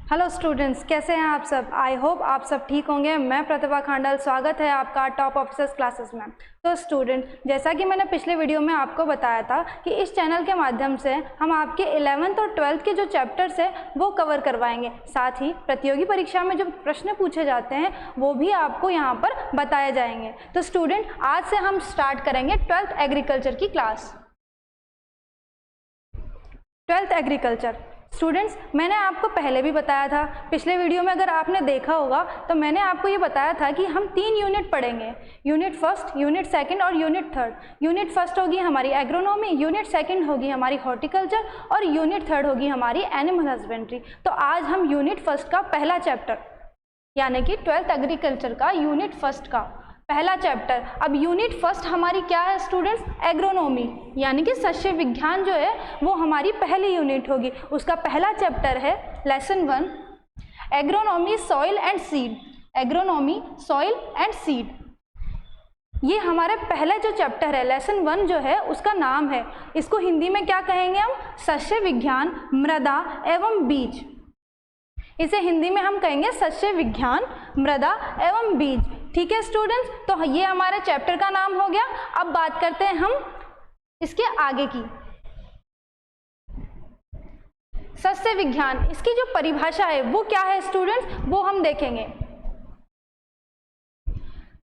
Hello students, कैसे हैं आप सब। आई होप आप सब ठीक होंगे। मैं प्रतिभा खांडल, स्वागत है आपका टॉप ऑफिसर्स क्लासेस में। तो स्टूडेंट, जैसा कि मैंने पिछले वीडियो में आपको बताया था कि इस चैनल के माध्यम से हम आपके 11th और 12th के जो चैप्टर्स हैं वो कवर करवाएंगे। साथ ही प्रतियोगी परीक्षा में जो प्रश्न पूछे जाते हैं वो भी आपको यहाँ पर बताए जाएंगे। तो स्टूडेंट, आज से हम स्टार्ट करेंगे 12th एग्रीकल्चर की क्लास। 12th एग्रीकल्चर स्टूडेंट्स, मैंने आपको पहले भी बताया था, पिछले वीडियो में अगर आपने देखा होगा तो मैंने आपको ये बताया था कि हम 3 यूनिट पढ़ेंगे। यूनिट फर्स्ट, यूनिट सेकंड और यूनिट थर्ड। यूनिट फर्स्ट होगी हमारी एग्रोनॉमी, यूनिट सेकंड होगी हमारी हॉर्टिकल्चर और यूनिट थर्ड होगी हमारी एनिमल हस्बेंड्री। तो आज हम यूनिट फर्स्ट का पहला चैप्टर यानी कि 12th एग्रीकल्चर का यूनिट फर्स्ट का पहला चैप्टर। अब यूनिट फर्स्ट हमारी क्या है स्टूडेंट्स? एग्रोनॉमी, यानी कि सस्य विज्ञान जो है वो हमारी पहली यूनिट होगी। उसका पहला चैप्टर है lesson 1, agronomy soil and seed. Agronomy soil and seed, ये हमारा पहला जो चैप्टर है, लेसन 1 जो है उसका नाम है, इसको हिंदी में क्या कहेंगे हम? सस्य विज्ञान, मृदा एवं बीज। इसे हिंदी में हम कहेंगे सस्य विज्ञान, मृदा एवं बीज। ठीक है स्टूडेंट्स, तो ये हमारे चैप्टर का नाम हो गया। अब बात करते हैं हम इसके आगे की। सस्य विज्ञान, इसकी जो परिभाषा है वो क्या है स्टूडेंट्स, वो हम देखेंगे।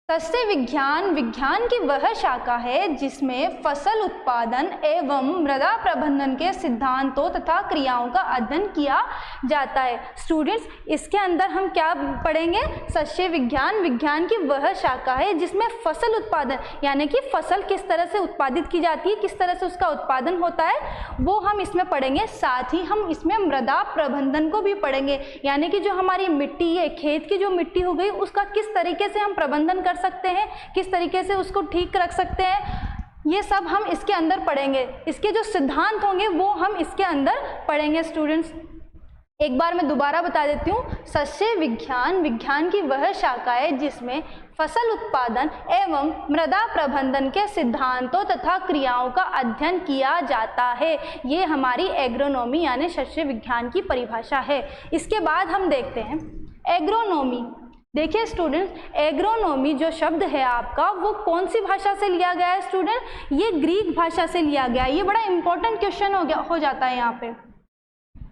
सस्य विज्ञान विज्ञान की वह शाखा है जिसमें फसल उत्पादन एवं मृदा प्रबंधन के सिद्धांतों तथा क्रियाओं का अध्ययन किया जाता है। स्टूडेंट्स, इसके अंदर हम क्या पढ़ेंगे? सस्य विज्ञान विज्ञान की वह शाखा है जिसमें फसल उत्पादन यानी कि फसल किस तरह से उत्पादित की जाती है, किस तरह से उसका उत्पादन होता है, वो हम इसमें पढ़ेंगे। साथ ही हम इसमें मृदा प्रबंधन को भी पढ़ेंगे, यानी कि जो हमारी मिट्टी है, खेत की जो मिट्टी हो गई, उसका किस तरीके से हम प्रबंधन कर सकते हैं, किस तरीके से उसको ठीक रख सकते हैं, ये सब हम इसके अंदर पढ़ेंगे। इसके जो सिद्धांत होंगे वो हम इसके अंदर पढ़ेंगे। स्टूडेंट्स, एक बार मैं दोबारा बता देती हूँ। सस्य विज्ञान विज्ञान की वह शाखा है जिसमें फसल उत्पादन एवं मृदा प्रबंधन के सिद्धांतों तथा क्रियाओं का अध्ययन किया जाता है। ये हमारी एग्रोनॉमी यानी सस्य विज्ञान की परिभाषा है। इसके बाद हम देखते हैं एग्रोनॉमी। देखिए स्टूडेंट्स, एग्रोनॉमी जो शब्द है आपका वो कौन सी भाषा से लिया गया है स्टूडेंट? ये ग्रीक भाषा से लिया गया है। ये बड़ा इंपॉर्टेंट क्वेश्चन हो जाता है यहाँ पे।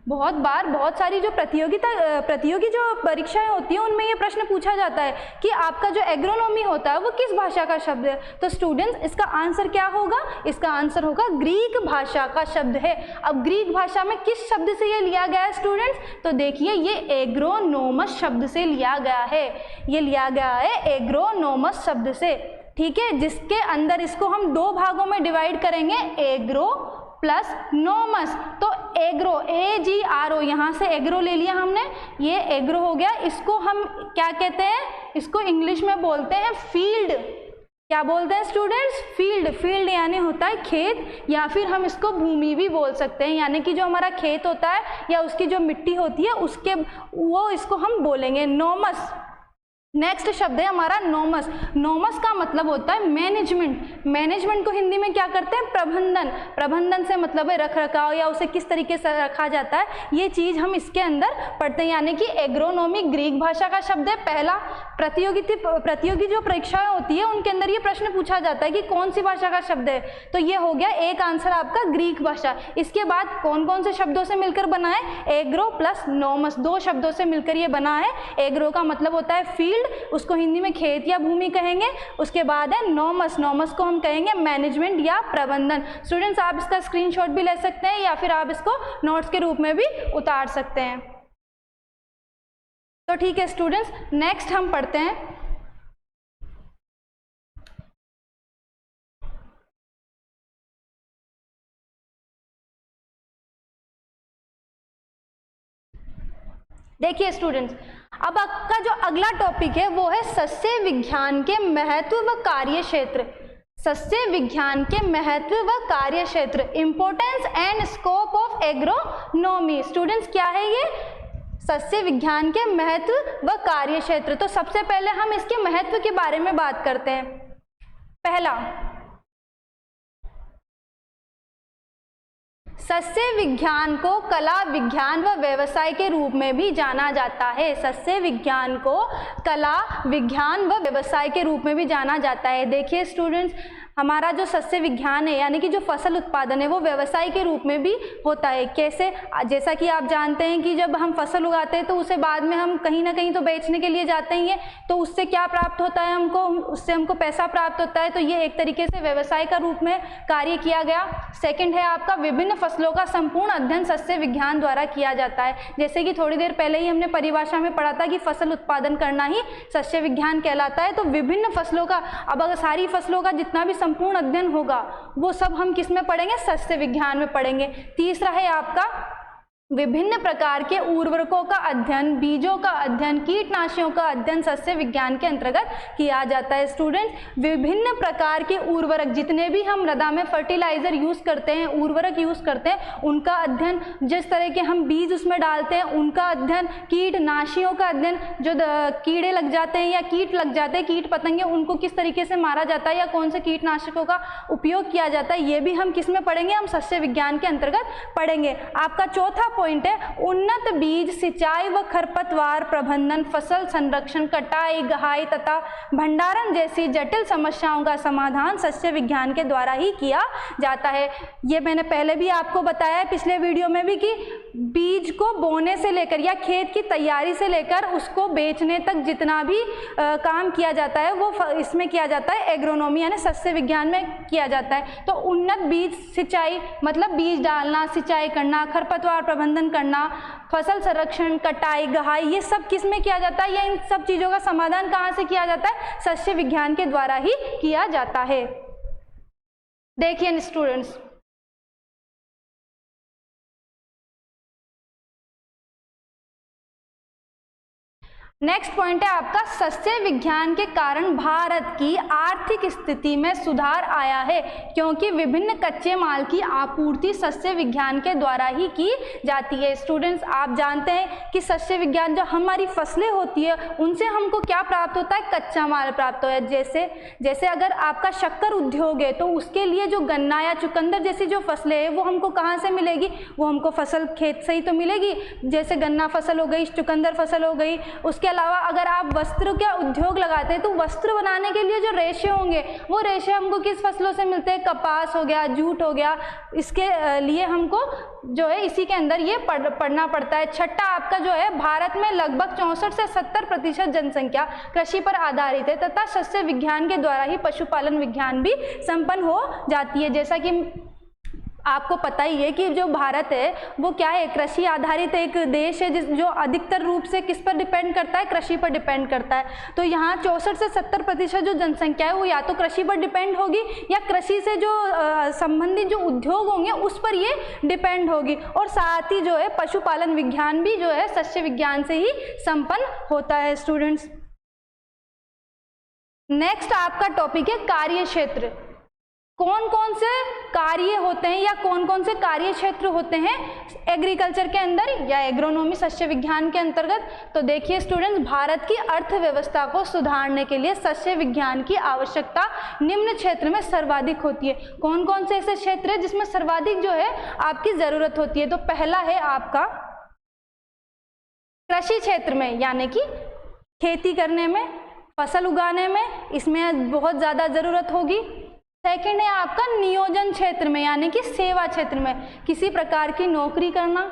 बहुत बार बहुत सारी जो प्रतियोगी जो परीक्षाएं होती हैं उनमें ये प्रश्न पूछा जाता है कि आपका जो एग्रोनॉमी होता है वो किस भाषा का शब्द है। तो स्टूडेंट्स, इसका आंसर क्या होगा? इसका आंसर होगा ग्रीक भाषा का शब्द है। अब ग्रीक भाषा में किस शब्द से ये लिया गया है स्टूडेंट्स? तो देखिए, ये एग्रोनोमस शब्द से लिया गया है। ये लिया गया है एग्रोनोमस शब्द से। ठीक है, जिसके अंदर इसको हम 2 भागों में डिवाइड करेंगे, एग्रो प्लस नोमस। तो एग्रो, AGRO, यहाँ से एग्रो ले लिया हमने, ये एग्रो हो गया। इसको हम क्या कहते हैं? इसको इंग्लिश में बोलते हैं फील्ड। क्या बोलते हैं स्टूडेंट्स? फील्ड। फील्ड यानी होता है खेत, या फिर हम इसको भूमि भी बोल सकते हैं, यानी कि जो हमारा खेत होता है या उसकी जो मिट्टी होती है उसके वो इसको हम बोलेंगे नोमस। नेक्स्ट शब्द है हमारा नोमस। नोमस का मतलब होता है मैनेजमेंट। मैनेजमेंट को हिंदी में क्या करते हैं? प्रबंधन। प्रबंधन से मतलब है रख रखाव या उसे किस तरीके से रखा जाता है, ये चीज हम इसके अंदर पढ़ते हैं। यानी कि एग्रोनॉमी ग्रीक भाषा का शब्द है। पहला प्रतियोगी जो परीक्षाएं होती है उनके अंदर ये प्रश्न पूछा जाता है कि कौन सी भाषा का शब्द है, तो ये हो गया एक आंसर आपका ग्रीक भाषा। इसके बाद कौन कौन से शब्दों से मिलकर बना है? एग्रो प्लस नोमस, 2 शब्दों से मिलकर ये बना है। एग्रो का मतलब होता है फील्ड, उसको हिंदी में खेत या भूमि कहेंगे। उसके बाद है नोमस, नोमस को हम कहेंगे मैनेजमेंट या प्रबंधन। स्टूडेंट्स, आप इसका स्क्रीनशॉट भी ले सकते हैं या फिर आप इसको नोट्स के रूप में भी उतार सकते हैं। तो ठीक है स्टूडेंट्स, नेक्स्ट हम पढ़ते हैं देखिए स्टूडेंट्स, अब आपका जो अगला टॉपिक है वो है सस्य विज्ञान के महत्व व कार्य क्षेत्र। सस्य विज्ञान के महत्व व कार्य क्षेत्र, importance and scope of agronomy. Students, क्या है ये? सस्य विज्ञान के महत्व व कार्य क्षेत्र। तो सबसे पहले हम इसके महत्व के बारे में बात करते हैं। पहला, सस्य विज्ञान को कला विज्ञान व व्यवसाय के रूप में भी जाना जाता है। सस्य विज्ञान को कला विज्ञान व व्यवसाय के रूप में भी जाना जाता है। देखिए स्टूडेंट्स, हमारा जो सस्य विज्ञान है यानी कि जो फसल उत्पादन है वो व्यवसाय के रूप में भी होता है। कैसे? जैसा कि आप जानते हैं कि जब हम फसल उगाते हैं तो उसे बाद में हम कहीं ना कहीं तो बेचने के लिए जाते हैं, तो उससे क्या प्राप्त होता है हमको? उससे हमको पैसा प्राप्त होता है। तो ये एक तरीके से व्यवसाय का रूप में कार्य किया गया। सेकंड है आपका विभिन्न फसलों का संपूर्ण अध्ययन सस्य विज्ञान द्वारा किया जाता है। जैसे कि थोड़ी देर पहले ही हमने परिभाषा में पढ़ा था कि फसल उत्पादन करना ही सस्य विज्ञान कहलाता है। तो विभिन्न फसलों का, अब अगर सारी फसलों का जितना भी संपूर्ण अध्ययन होगा वो सब हम किस में पढ़ेंगे? सस्य विज्ञान में पढ़ेंगे। तीसरा है आपका विभिन्न प्रकार के उर्वरकों का अध्ययन, बीजों का अध्ययन, कीटनाशियों का अध्ययन सस्य विज्ञान के अंतर्गत किया जाता है। स्टूडेंट, विभिन्न प्रकार के उर्वरक, जितने भी हम मृदा में फर्टिलाइजर यूज करते हैं, उर्वरक यूज करते हैं, उनका अध्ययन, जिस तरह के हम बीज उसमें डालते हैं उनका अध्ययन, कीटनाशियों का अध्ययन, जो कीड़े लग जाते हैं या कीट लग जाते हैं, कीट पतंगे, उनको किस तरीके से मारा जाता है या कौन से कीटनाशकों का उपयोग किया जाता है, ये भी हम किस में पढ़ेंगे? हम सस्य विज्ञान के अंतर्गत पढ़ेंगे। आपका चौथा पॉइंट है उन्नत बीज, सिंचाई व खरपतवार प्रबंधन, फसल संरक्षण, कटाई, गहाई तथा भंडारण जैसी जटिल समस्याओं का समाधान सस्य विज्ञान के द्वारा ही किया जाता है। ये मैंने पहले भी आपको बताया है पिछले वीडियो में भी कि बीज को बोने से लेकर या खेत की तैयारी से लेकर उसको बेचने तक जितना भी काम किया जाता है वो इसमें किया जाता है, एग्रोनॉमी यानी सस्य विज्ञान में किया जाता है। तो उन्नत बीज, सिंचाई मतलब बीज डालना, सिंचाई करना, खरपतवार प्रबंधन करना, फसल संरक्षण, कटाई, गहाई, ये सब किस में किया जाता है? या इन सब चीजों का समाधान कहाँ से किया जाता है? सस्य विज्ञान के द्वारा ही किया जाता है। देखिए स्टूडेंट्स, नेक्स्ट पॉइंट है आपका सस्य विज्ञान के कारण भारत की आर्थिक स्थिति में सुधार आया है, क्योंकि विभिन्न कच्चे माल की आपूर्ति सस्य विज्ञान के द्वारा ही की जाती है। स्टूडेंट्स, आप जानते हैं कि सस्य विज्ञान, जो हमारी फसलें होती है उनसे हमको क्या प्राप्त होता है? कच्चा माल प्राप्त होता है। जैसे अगर आपका शक्कर उद्योग है तो उसके लिए जो गन्ना या चुकंदर जैसी जो फसलें हैं वो हमको कहाँ से मिलेगी? वो हमको फसल खेत से ही तो मिलेगी। जैसे गन्ना फसल हो गई, चुकंदर फसल हो गई। उसके अलावा अगर आप वस्त्र का उद्योग लगाते हैं तो वस्त्र बनाने के लिए जो रेशे होंगे वो रेशे हमको किस फसलों से मिलते हैं? कपास हो गया, जूट हो गया। इसके लिए हमको जो है इसी के अंदर ये पढ़ना पड़ता है। छठा आपका जो है, भारत में लगभग 64 से 70% जनसंख्या कृषि पर आधारित है तथा सस्य विज्ञान के द्वारा ही पशुपालन विज्ञान भी संपन्न हो जाती है। जैसा कि आपको पता ही है कि जो भारत है वो क्या है? कृषि आधारित एक देश है जो अधिकतर रूप से किस पर डिपेंड करता है? कृषि पर डिपेंड करता है। तो यहाँ 64 से 70% जो जनसंख्या है वो या तो कृषि पर डिपेंड होगी या कृषि से जो संबंधित जो उद्योग होंगे उस पर ये डिपेंड होगी। और साथ ही जो है पशुपालन विज्ञान भी जो है सस्य विज्ञान से ही संपन्न होता है। स्टूडेंट्स, नेक्स्ट आपका टॉपिक है कार्य क्षेत्र। कौन कौन से कार्य होते हैं या कौन कौन से कार्य क्षेत्र होते हैं एग्रीकल्चर के अंदर या एग्रोनॉमी सस्य विज्ञान के अंतर्गत? तो देखिए स्टूडेंट्स, भारत की अर्थव्यवस्था को सुधारने के लिए सस्य विज्ञान की आवश्यकता निम्न क्षेत्र में सर्वाधिक होती है। कौन कौन से ऐसे क्षेत्र है जिसमें सर्वाधिक जो है आपकी जरूरत होती है? तो पहला है आपका कृषि क्षेत्र में, यानी कि खेती करने में, फसल उगाने में, इसमें बहुत ज़्यादा ज़रूरत होगी। सेकंड है आपका नियोजन क्षेत्र में, यानी कि सेवा क्षेत्र में, किसी प्रकार की नौकरी करना,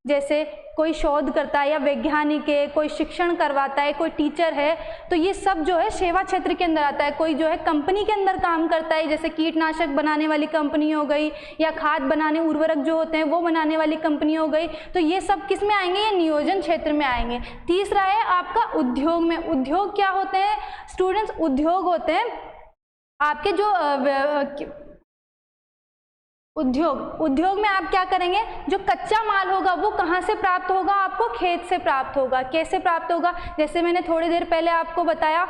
जैसे कोई शोध करता है या वैज्ञानिक है, कोई शिक्षण करवाता है, कोई टीचर है, तो ये सब जो है सेवा क्षेत्र के अंदर आता है। कोई जो है कंपनी के अंदर काम करता है, जैसे कीटनाशक बनाने वाली कंपनी हो गई या खाद बनाने, उर्वरक जो होते हैं वो बनाने वाली कंपनी हो गई, तो ये सब किस में आएंगे? ये नियोजन क्षेत्र में आएंगे। तीसरा है आपका उद्योग में। उद्योग क्या होते हैं स्टूडेंट्स? उद्योग होते हैं आपके जो उद्योग में आप क्या करेंगे? जो कच्चा माल होगा वो कहाँ से प्राप्त होगा? आपको खेत से प्राप्त होगा। कैसे प्राप्त होगा? जैसे मैंने थोड़ी देर पहले आपको बताया,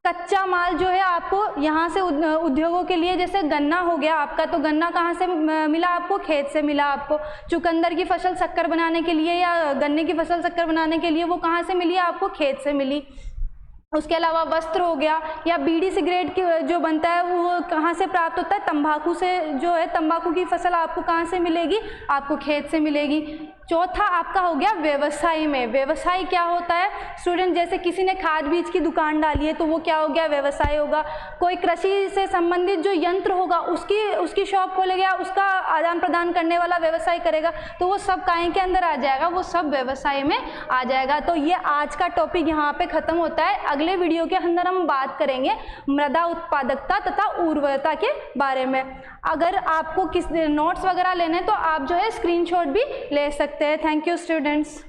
कच्चा माल जो है आपको यहाँ से उद्योगों के लिए, जैसे गन्ना हो गया आपका, तो गन्ना कहाँ से मिला आपको? खेत से मिला आपको। चुकंदर की फसल शक्कर बनाने के लिए या गन्ने की फसल शक्कर बनाने के लिए वो कहाँ से मिली? आपको खेत से मिली। उसके अलावा वस्त्र हो गया, या बीड़ी सिगरेट की जो बनता है वो कहाँ से प्राप्त होता है, तंबाकू से जो है, तंबाकू की फसल आपको कहाँ से मिलेगी, आपको खेत से मिलेगी। चौथा आपका हो गया व्यवसाय में। व्यवसाय क्या होता है स्टूडेंट, जैसे किसी ने खाद बीज की दुकान डाली है तो वो क्या हो गया, व्यवसाय होगा। कोई कृषि से संबंधित जो यंत्र होगा उसकी शॉप खोलेगा, उसका आदान प्रदान करने वाला व्यवसाय करेगा, तो वो सब काहे के अंदर आ जाएगा, वो सब व्यवसाय में आ जाएगा। तो ये आज का टॉपिक यहाँ पे खत्म होता है। अगले वीडियो के अंदर हम बात करेंगे मृदा उत्पादकता तथा उर्वरता के बारे में। अगर आपको किस नोट्स वगैरह लेने तो आप जो है स्क्रीनशॉट भी ले सकते हैं। Thank you students.